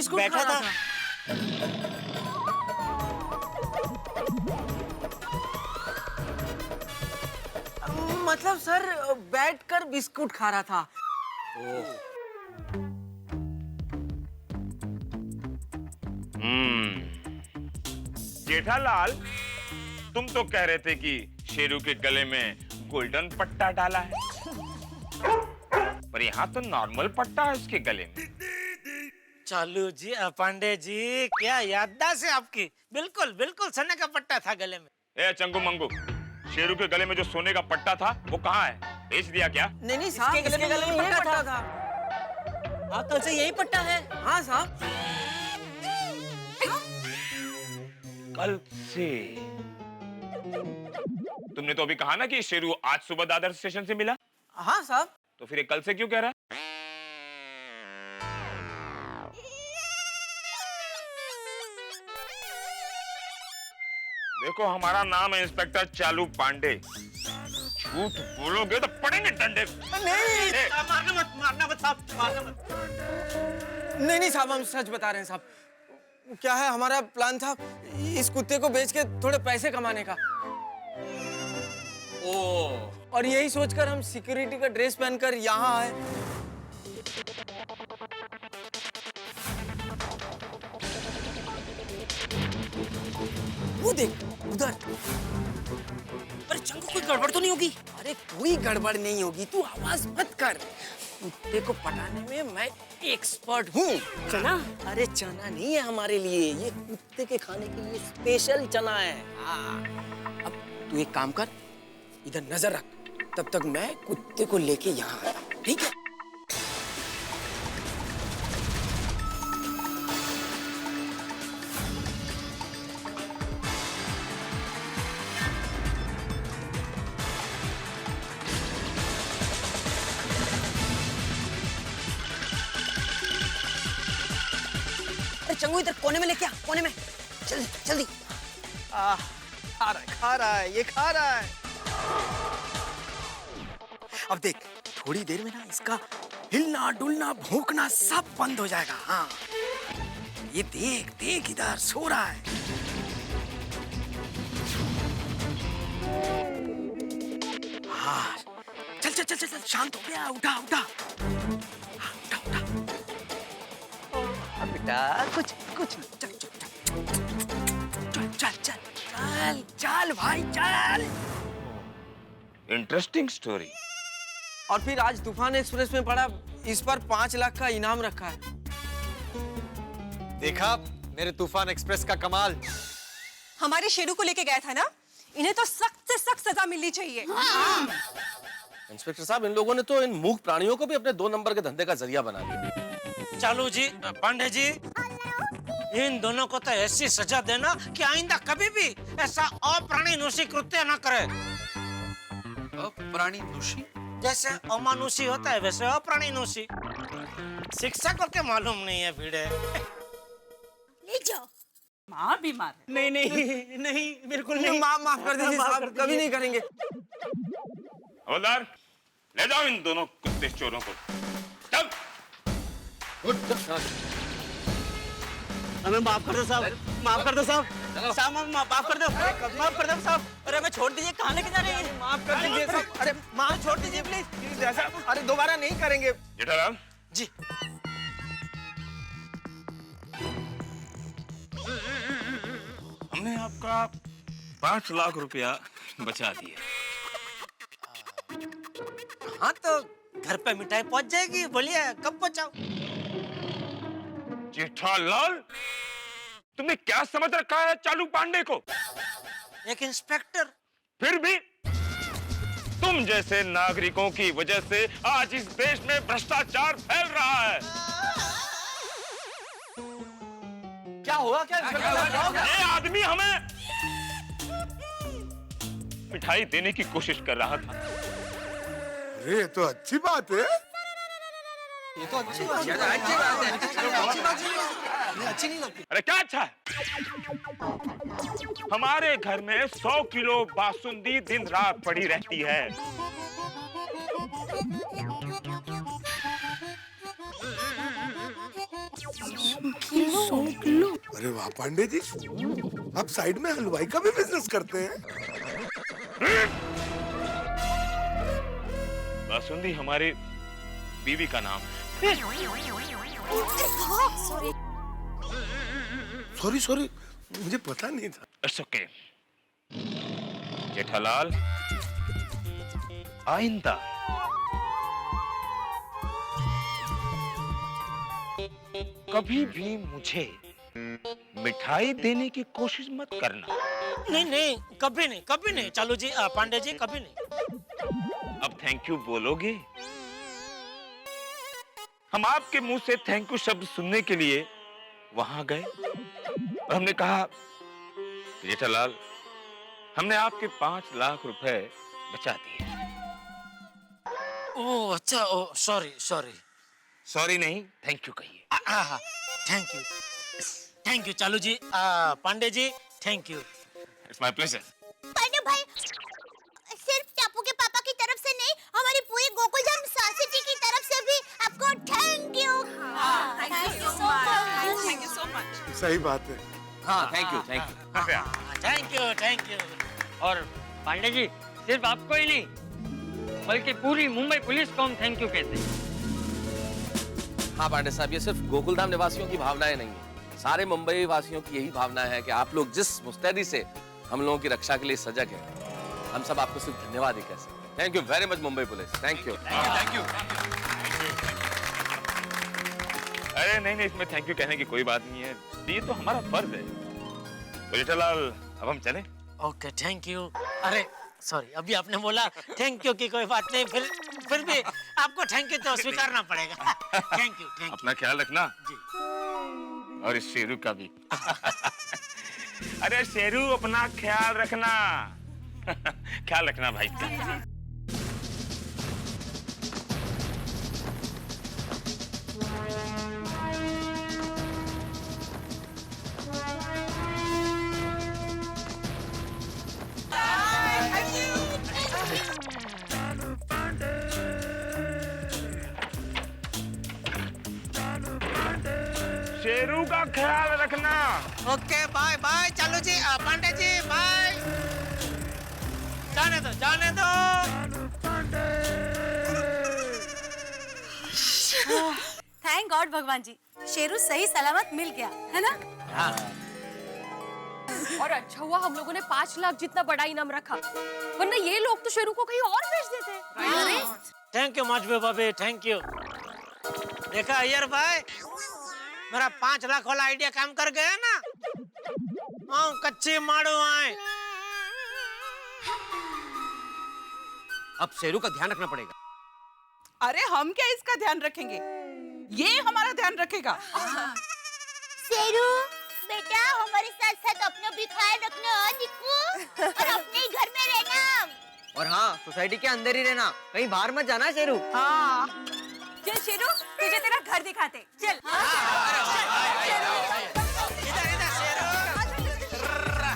Biscuit खा रहा था। मतलब सर बैठकर बिस्कुट खा रहा था। जेठालाल, तुम तो कह रहे थे कि शेरू के गले में गोल्डन पट्टा डाला है, पर यहाँ तो नॉर्मल पट्टा है उसके गले में। चालू जी, पांडे जी, क्या याददाश्त है आपकी। बिल्कुल बिल्कुल सोने का पट्टा था गले में। ए चंगू मंगू, शेरू के गले में जो सोने का पट्टा था वो कहाँ है? बेच दिया क्या? नहीं साहब, इसके गले में यही पट्टा था। हाँ, कल से यही पट्टा है। हाँ साहब। कल से? तुमने तो अभी कहा ना कि शेरू आज सुबह दादर स्टेशन से मिला। हाँ साहब। तो फिर ये कल से क्यों कह रहा है? देखो, हमारा नाम है इंस्पेक्टर चालू पांडे। झूठ बोलोगे तो पड़ेंगे डंडे। नहीं मारना मत साहब, मारना मत। नहीं साहब, हम सच बता रहे हैं साहब। क्या है, हमारा प्लान था इस कुत्ते को बेच के थोड़े पैसे कमाने का। और यही सोचकर हम सिक्योरिटी का ड्रेस पहनकर यहाँ आए। वो देख उधर। पर चंगू, कोई गड़बड़ तो नहीं होगी? अरे कोई गड़बड़ नहीं होगी, तू आवाज मत कर। कुत्ते को पटाने में मैं एक्सपर्ट हूँ। चना? अरे चना नहीं है हमारे लिए, ये कुत्ते के खाने के लिए स्पेशल चना है। हाँ। अब तू एक काम कर, इधर नजर रख, तब तक मैं कुत्ते को लेके यहाँ आया, ठीक है? चंगू, इधर कोने में लेके आ, कोने में। जल्दी जल्दी। खा रहा है, ये खा रहा है। अब देख, थोड़ी देर में ना इसका हिलना डुलना भौंकना सब बंद हो जाएगा। हाँ, ये देख देख, इधर सो रहा है। हाँ, चल चल चल चल, शांत हो गया, उठा उठा। हाँ, उठा उठा। बेटा कुछ कुछ चल चल चल चल चल चल चल भाई चल। Interesting story. और फिर आज तूफान एक्सप्रेस में पड़ा, इस पर 5 लाख का इनाम रखा है। देखा मेरे तूफान एक्सप्रेस का कमाल। हमारे शेरू को लेके गया था ना, इन्हें तो सख्त से सख्त सजा मिलनी चाहिए। इंस्पेक्टर साहब, इन लोगों ने तो इन मूक प्राणियों को भी अपने 2 नंबर के धंधे का जरिया बना दिया। चालू जी, पांडे जी, इन दोनों को तो ऐसी सजा देना कि आइंदा कभी भी ऐसा अप्राणीनुषी कृत्य न करे। अप्राणीनुषी? जैसे अमानुषी होता है वैसे अप्राणीनुषी। शिक्षक को क्या मालूम नहीं है भिड़े। ले जाओ। माँ बीमार है। नहीं नहीं नहीं, बिल्कुल नहीं। माफ कर दीजिए साहब, कभी नहीं करेंगे। हवलदार, ले जाओ इन दोनों कुत्ते चोरों को। चल। हमें माफ कर दो साहब, माफ कर दो साहब। साहब माफ कर दो, माफ कर दो साहब। अरे हमें छोड़ दीजिए, कहाँ लेके जा रहे हैं? माफ कर दीजिए साहब। अरे माफ छोड़ दीजिए प्लीज। ऐसा अरे दोबारा नहीं करेंगे। जेठालाल जी। हमने आपका 5 लाख रुपया बचा दिया। हाँ, तो घर पे मिठाई पहुंच जाएगी। बोलिए कब पहुंचाओ? जेठालाल, तुमने क्या समझ रखा है चालू पांडे को? एक इंस्पेक्टर। फिर भी तुम जैसे नागरिकों की वजह से आज इस देश में भ्रष्टाचार फैल रहा है। क्या हुआ? क्या ये आदमी हमें मिठाई देने की कोशिश कर रहा था। ये तो अच्छी बात है। ये तो अच्छी बात है। अच्छी नहीं लगती। अरे क्या अच्छा है? हमारे घर में 100 किलो बासुंदी दिन रात पड़ी रहती है। अरे वाह पांडे जी, आप साइड में हलवाई का भी बिजनेस करते हैं? बासुंदी हमारी बीवी का नाम है। सॉरी सॉरी, मुझे पता नहीं था। It's okay. जेठालाल, आइंदा कभी भी मुझे मिठाई देने की कोशिश मत करना। नहीं नहीं, कभी नहीं, कभी नहीं। चालू जी, पांडे जी, कभी नहीं। अब थैंक यू बोलोगे? हम आपके मुंह से थैंक यू शब्द सुनने के लिए वहां गए और हमने कहा, जेठालाल, हमने आपके 5 लाख रुपए बचा दिए। ओह अच्छा, ओह सॉरी सॉरी। सॉरी नहीं, थैंक यू कहिए। थैंक यू, थैंक यू चालू जी। Pandey ji, thank you. It's my pleasure. Pandey भाई, सिर्फ टापू के पापा की तरफ से नहीं, हमारी पूरी गोकुलधाम सोसाइटी की तरफ से भी आपको thank you. Thank you so much. सही बात है। हाँ, thank you, thank you. Thank you, thank you. और पांडे जी, सिर्फ आपको ही नहीं बल्कि पूरी मुंबई पुलिस को हम थैंक यू कहते हैं। हाँ पांडे साहब, ये सिर्फ गोकुलधाम निवासियों की भावनाएं नहीं है, सारे मुंबई वासियों की यही भावना है कि आप लोग जिस मुस्तैदी से हम लोगों की रक्षा के लिए सजग हैं, हम सब आपको सिर्फ धन्यवाद ही कह सकते हैं। Thank you very much Mumbai police, thank you. Thank you. अरे नहीं नहीं, इसमें थैंक यू कहने की कोई बात नहीं है, ये तो हमारा फर्ज है। तो जेठालाल, अब हम चलें? Okay, thank you. अरे सॉरी, अभी आपने बोला थैंक यू की कोई बात नहीं, फिर भी आपको थैंक यू तो स्वीकारना पड़ेगा। Thank you, thank you. अपना ख्याल रखना जी। और इस शेरू का भी। अरे शेरू, अपना ख्याल रखना। ख्याल रखना भाई का। शेरू का ख्याल रखना। ओके, बाय बाय चालू जी, पांडे जी, बाय। जाने दो, जाने दो। थैंक गॉड भगवान जी, शेरू सही सलामत मिल गया, है ना? हाँ। और अच्छा हुआ हम लोगों ने 5 लाख जितना बड़ा इनाम रखा, वरना ये लोग तो शेरू को कहीं और बेच देते। थैंक यू मजबू भाभी, थैंक यू। देखा अय्यर भाई, मेरा 5 लाख वाला आइडिया काम कर गया ना। कच्चे माड़ो आए। अब शेरू का ध्यान रखना पड़ेगा। अरे हम क्या इसका ध्यान रखेंगे, ये हमारा ध्यान रखेगा। शेरू बेटा, हमारे साथ साथ अपना भी ख्याल रखना निक्कू, और अपने ही घर में रहना। और हाँ, सोसाइटी के अंदर ही रहना, कहीं बाहर मत जाना शेरू। हाँ। चल शेरू, तुझे तेरा घर दिखाते। चल।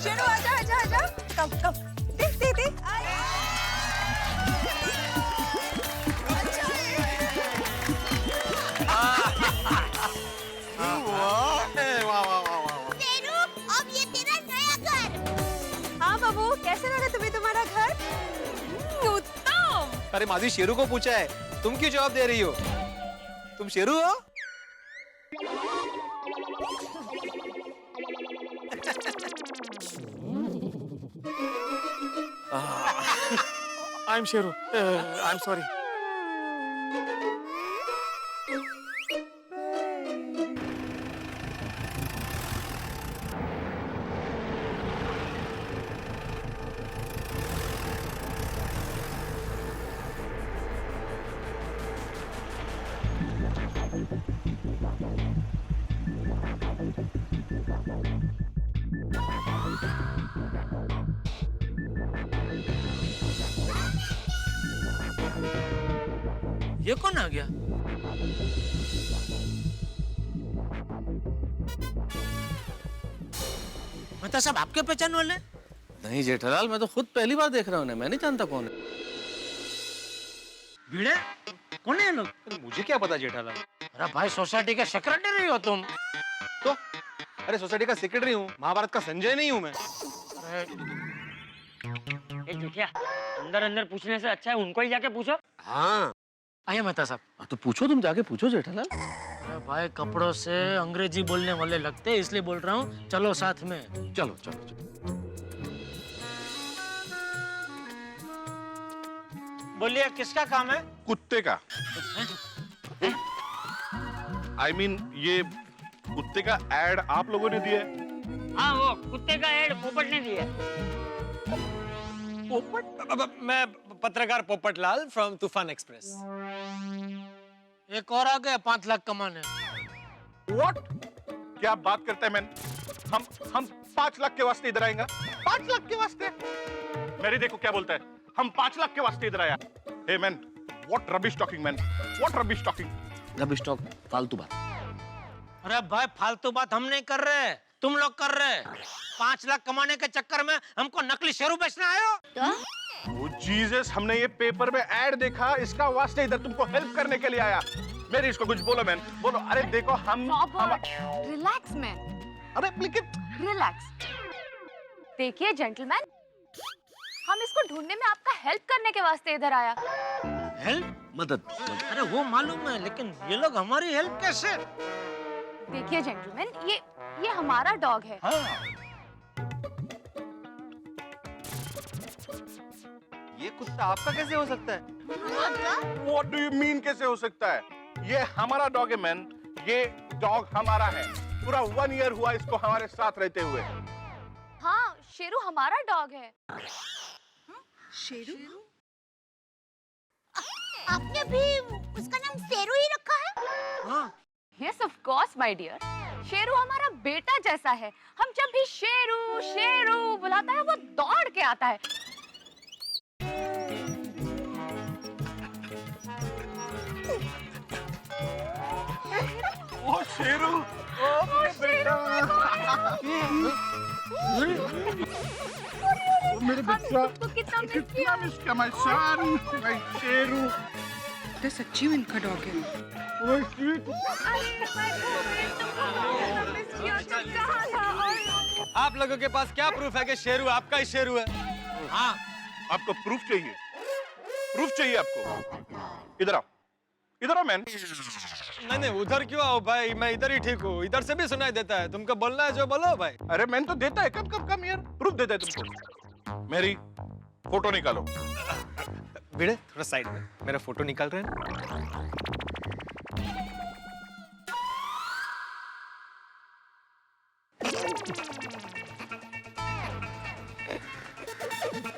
शेरू आजा आजा आजा। कम कम। दे। शेरू, अब ये तेरा नया घर। हाँ बाबू, कैसे लगा तुम्हें तुम्हारा घर? उत्तम। अरे माजी, शेरू को पूछा है, तुम क्यों जवाब दे रही हो? तुम शेरू हो? I am Sheru, I am sorry. ये कौन आ गया? मतलब सब आपके पहचान वाले? नहीं जेठालाल, मैं तो खुद पहली बार देख रहा हूँ, मैं नहीं जानता कौन है। भिड़े, कौन है ये लोग? मुझे क्या पता जेठालाल। अरे भाई, सोसाइटी के सेक्रेटरी हो तुम? तो अरे सोसाइटी का सेक्रेटरी हूँ, महाभारत का संजय नहीं हूँ मैं। ए जुटिया, अंदर अंदर पूछने से अच्छा है उनको ही जाके पूछो। हाँ आइए मेहता साहब। तो पूछो, तुम जाके पूछो जेठालाल। अरे भाई कपड़ों से अंग्रेजी बोलने वाले लगते हैं इसलिए बोल रहा हूँ, चलो साथ में। चलो चलो चलो। बोलिए किसका काम है? कुत्ते का। I mean, ये कुत्ते का एड आप लोगों ने दिया है? हाँ वो कुत्ते का एड पोपट ने दिया। पोपट? मैं पत्रकार पोपट लाल फ्रॉम तूफान एक्सप्रेस। एक और आ गया 5 लाख कमाने। What? क्या बात करते हैं मैन? हम 5 लाख के वास्ते इधर आएंगे? 5 लाख के वास्ते? मेरी देखो क्या बोलता है, हम 5 लाख के वास्ते इधर आया। Hey man, what rubbish talking man? What rubbish talking? Rubbish talk, फालतू बात। अरे भाई फालतू बात हम नहीं कर रहे, तुम लोग कर रहे। 5 लाख कमाने के चक्कर में हमको नकली शेरू बेचने आए हो? Oh Jesus, हमने ये पेपर में एड देखा, इसका वास्ते इधर तुमको हेल्प करने के लिए आया। मेरी इसको कुछ बोलो मैन, बोलो। अरे देखो हम रिलैक्स मैन। अरे लेकिन रिलैक्स। देखिए जेंटलमैन, हम इसको ढूंढने में आपका हेल्प करने के वास्ते इधर आया। हेल्प? मदद। अरे वो मालूम है, लेकिन ये लोग हमारी हेल्प कैसे? देखिए जेंटलमैन, ये हमारा डॉग है। ये कुत्ता आपका कैसे हो सकता है? What do you mean कैसे हो सकता है? ये हमारा डॉग है मैन, ये डॉग हमारा है। पूरा 1 ईयर हुआ इसको हमारे साथ रहते हुए। हाँ, शेरू हमारा डॉग है। शेरू? आपने भी उसका नाम शेरू ही रखा है? हाँ। Yes, of course, my dear. Sheru हमारा बेटा जैसा है। हम जब भी शेरू शेरू बुलाता है वो दौड़ के आता है। ओ शेरू, ओ बेटा। मेरे बच्चा, कितना मिस किया माय सन, माय शेरू। तो सच्ची में इनका डॉग है। ओए स्वीट। आप लोगों के पास क्या प्रूफ है कि शेरू आपका ही शेरू है? हाँ, आपको प्रूफ चाहिए? प्रूफ चाहिए आपको? इधर आओ, इधर आओ मैन। नहीं, उधर क्यों आओ भाई, मैं इधर ही ठीक हूँ। इधर से भी सुनाई देता है। तुमको बोलना है जो बोलो भाई। अरे मैन तो देता है, कम यार, प्रूफ देता है तुमको। मेरी फोटो निकालो। भिड़े थोड़ा साइड में, मेरा फोटो निकाल रहे हैं।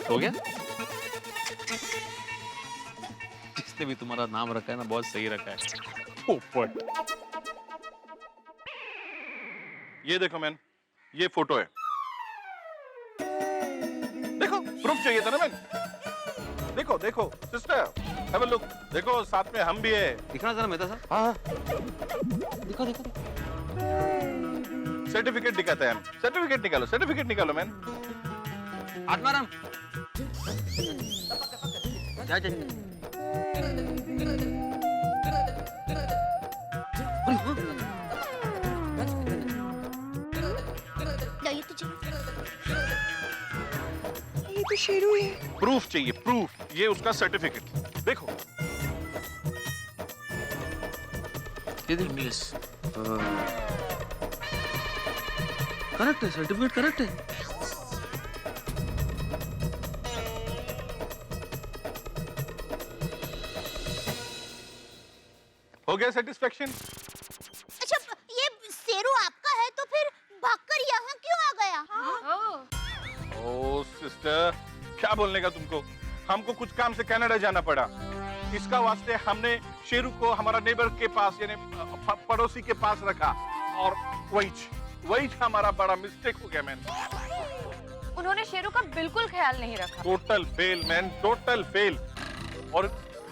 हो गया? जिसने भी तुम्हारा नाम रखा है ना, बहुत सही रखा है, पोपट। ये देखो मैन, ये फोटो है। देखो, प्रूफ चाहिए था ना मैन। देखो देखो सिस्टर, हैव अ लुक। देखो साथ में हम भी है। दिखना जरा मेहता साहब। हाँ, दिखो दिखो। सर्टिफिकेट दिखाते हैं हम। सर्टिफिकेट निकालो मैन। आत्माराम, ये तो शेरू है। प्रूफ चाहिए, प्रूफ। ये उसका सर्टिफिकेट देखो। इंग्लिश करेक्ट है, सर्टिफिकेट करेक्ट है। हो गया सेटिस्फेक्शन? अच्छा, ये शेरू आपका है तो फिर भागकर यहाँ क्यों आ गया? ओ सिस्टर, क्या बोलने का तुमको? हमको कुछ काम से कनाडा जाना पड़ा। इसका वास्ते हमने शेरू को हमारा नेबर के पास, यानी पड़ोसी के पास रखा, और वही हमारा बड़ा मिस्टेक हो गया मैन। उन्होंने शेरू का बिल्कुल ख्याल नहीं रखा। Total fail man, total fail.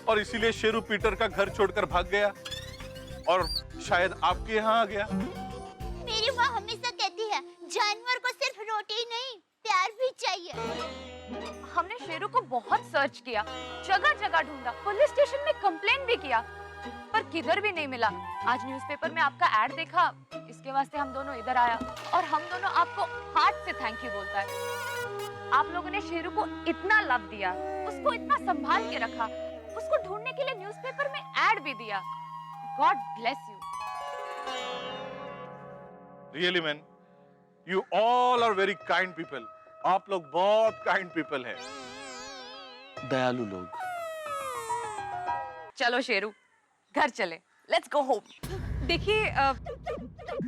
और इसीलिए शेरू पीटर का घर छोड़कर भाग गया, और शायद आपके यहाँ आ गया। मेरी माँ हमेशा कहती है, जानवर को सिर्फ रोटी ही नहीं, प्यार भी चाहिए। हमने शेरू को बहुत सर्च किया, जगह जगह ढूंढा, पुलिस स्टेशन में कंप्लेन भी किया, पर किधर भी नहीं मिला। आज न्यूज़पेपर में आपका ऐड देखा, इसके वास्ते हम दोनों इधर आया और हम दोनों आपको हार्ट से थैंक यू बोलता है। आप लोगों ने शेरू को इतना लव दिया, उसको इतना संभाल के रखा, उसको ढूंढने के लिए न्यूज़पेपर में ऐड भी दिया। God bless you. Really man, you all are very kind people. आप लोग बहुत काइंड पीपल हैं, दयालु लोग। चलो शेरू, घर चले, लेट्स गो होम। देखिए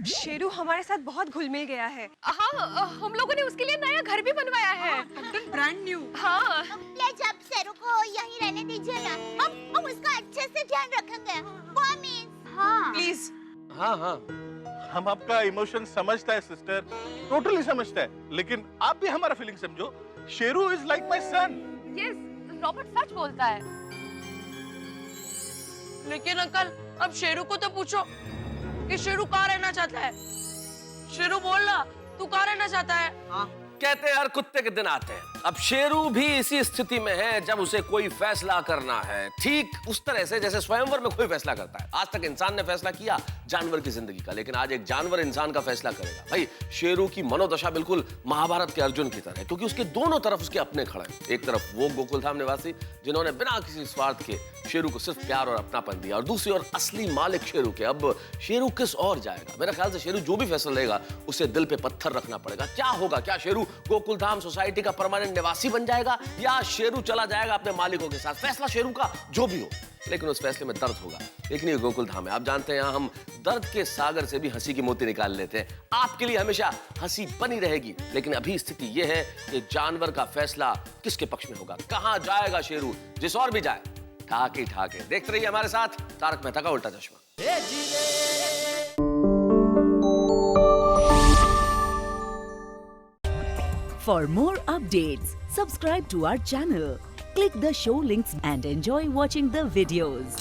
शेरू हमारे साथ बहुत घुल मिल गया है। हाँ, हम लोगों ने उसके लिए नया घर भी बनवाया है, एकदम ब्रांड न्यू। हाँ। प्लीज आप शेरू को यहीं रहने दीजिए ना, हम उसका अच्छे से ध्यान रखेंगे। प्रॉमिस। हाँ प्लीज। हाँ हाँ, हम आपका इमोशन समझता है सिस्टर, टोटली समझता है, लेकिन आप भी हमारा फीलिंग समझो। Sheru is like my son. Yes, Robert सच बोलता है। लेकिन अंकल, अब शेरू को तो पूछो कि शेरू कहाँ रहना चाहता है। शेरू बोल ना, तू कहाँ रहना चाहता है? कहते हैं हर कुत्ते के दिन आते हैं। अब शेरू भी इसी स्थिति में है जब उसे कोई फैसला करना है, ठीक उस तरह से जैसे स्वयंवर में कोई फैसला करता है। आज तक इंसान ने फैसला किया जानवर की जिंदगी का, लेकिन आज एक जानवर इंसान का फैसला करेगा। भाई शेरू की मनोदशा बिल्कुल महाभारत के अर्जुन की तरह है, क्योंकि उसके दोनों तरफ उसके अपने खड़े हैं। एक तरफ वो गोकुलधाम निवासी जिन्होंने बिना किसी स्वार्थ के शेरू को सिर्फ प्यार और अपनापन दिया, और दूसरी ओर असली मालिक शेरू के। अब शेरू किस ओर जाएगा? मेरा ख्याल से शेरू जो भी फैसला लेगा उसे दिल पे पत्थर रखना पड़ेगा। क्या होगा? क्या शेरू गोकुलधाम सोसाइटी का परमानेंट निवासी बन जाएगा, या शेरू चला जाएगा अपने मालिकों के साथ? फैसला शेरू का जो भी हो, लेकिन उस फैसले में दर्द होगा। लेकिन ये गोकुलधाम है, आप जानते हैं यहाँ हम दर्द के सागर से भी हंसी की मोती निकाल लेते हैं। आपके लिए हमेशा हंसी बनी रहेगी, लेकिन अभी स्थिति ये है कि जानवर का फैसला किसके पक्ष में होगा। कहां जाएगा शेरू? जिस और भी जाए, ठाके ठाके। देखते रहिए हमारे साथ तारक मेहता का उल्टा चश्मा। For more updates, subscribe to our channel, click the show links and enjoy watching the videos.